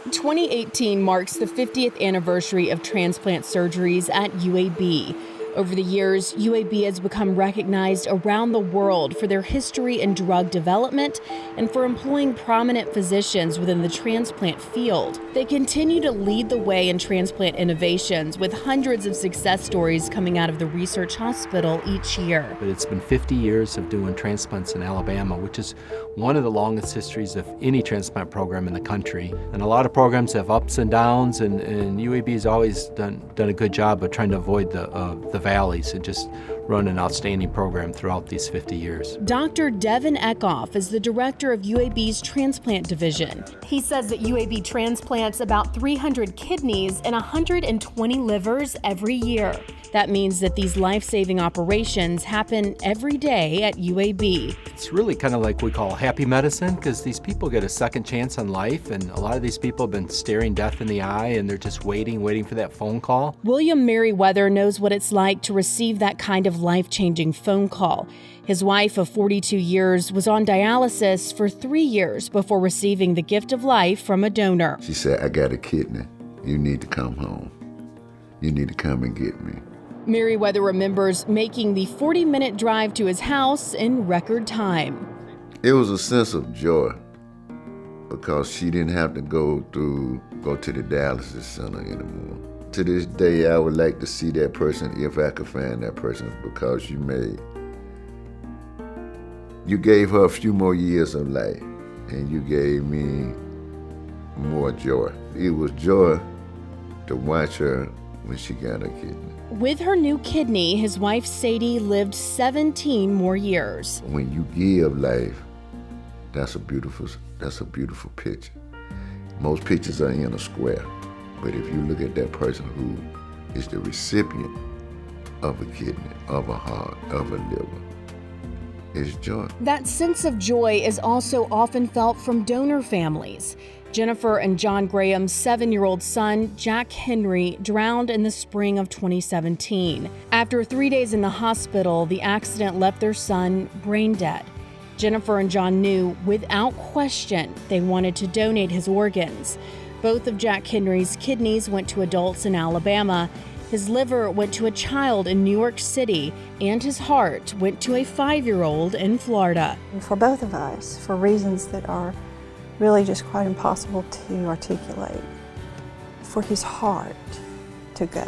2018 marks the 50th anniversary of transplant surgeries at UAB. Over the years, UAB has become recognized around the world for their history in drug development and for employing prominent physicians within the transplant field. They continue to lead the way in transplant innovations, with hundreds of success stories coming out of the research hospital each year. But it's been 50 years of doing transplants in Alabama, which is one of the longest histories of any transplant program in the country. And a lot of programs have ups and downs, and UAB has always done a good job of trying to avoid the valleys and just run an outstanding program throughout these 50 years. Dr. Devin Eckhoff is the director of UAB's transplant division. He says that UAB transplants about 300 kidneys and 120 livers every year. That means that these life-saving operations happen every day at UAB. It's really kind of like we call happy medicine, because these people get a second chance on life, and a lot of these people have been staring death in the eye, and they're just waiting for that phone call. William Merriweather knows what it's like to receive that kind of life-changing phone call. His wife of 42 years was on dialysis for 3 years before receiving the gift of life from a donor. She said, "I got a kidney. You need to come home. You need to come and get me." Merriweather remembers making the 40-minute drive to his house in record time. It was a sense of joy because she didn't have to go to the dialysis center anymore. To this day, I would like to see that person if I could find that person, because you gave her a few more years of life, and you gave me more joy. It was joy to watch her when she got her kidney. With her new kidney, his wife Sadie lived 17 more years. When you give life, that's a beautiful picture. Most pictures are in a square, but if you look at that person who is the recipient of a kidney, of a heart, of a liver, it's joy. That sense of joy is also often felt from donor families. Jennifer and John Graham's 7-year-old son, Jack Henry, drowned in the spring of 2017. After 3 days in the hospital, the accident left their son brain dead. Jennifer and John knew, without question, they wanted to donate his organs. Both of Jack Henry's kidneys went to adults in Alabama. His liver went to a child in New York City, and his heart went to a 5-year-old in Florida. For both of us, for reasons that are really just quite impossible to articulate, for his heart to go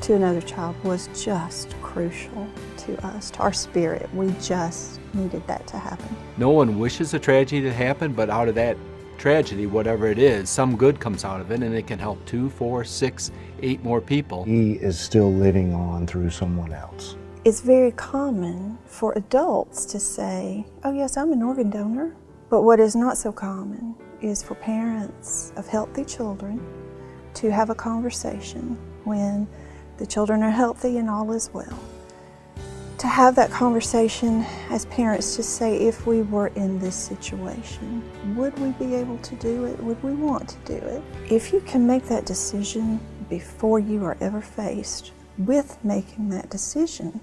to another child was just crucial to us, to our spirit. We just needed that to happen. No one wishes a tragedy to happen, but out of that tragedy, whatever it is, some good comes out of it, and it can help 2, 4, 6, 8 more people. He is still living on through someone else. It's very common for adults to say, "Oh yes, I'm an organ donor." But what is not so common is for parents of healthy children to have a conversation when the children are healthy and all is well. To have that conversation as parents to say, if we were in this situation, would we be able to do it? Would we want to do it? If you can make that decision before you are ever faced with making that decision,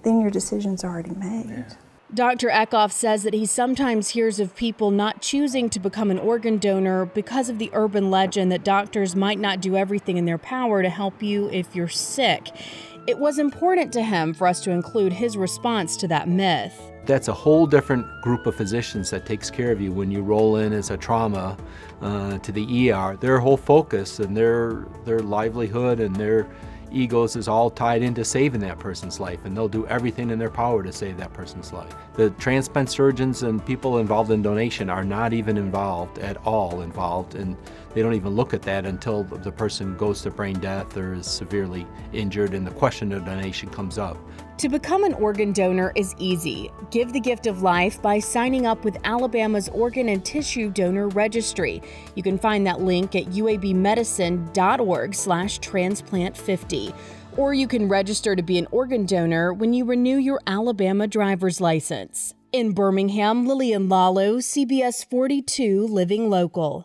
then your decision's already made. Yeah. Dr. Eckhoff says that he sometimes hears of people not choosing to become an organ donor because of the urban legend that doctors might not do everything in their power to help you if you're sick. It was important to him for us to include his response to that myth. That's a whole different group of physicians that takes care of you when you roll in as a trauma to the ER. Their whole focus and their livelihood and their egos is all tied into saving that person's life, and they'll do everything in their power to save that person's life. The transplant surgeons and people involved in donation are not even involved, and they don't even look at that until the person goes to brain death or is severely injured and the question of donation comes up. To become an organ donor is easy. Give the gift of life by signing up with Alabama's Organ and Tissue Donor Registry. You can find that link at uabmedicine.org/transplant50. Or you can register to be an organ donor when you renew your Alabama driver's license. In Birmingham, Lillian Lalo, CBS 42 Living Local.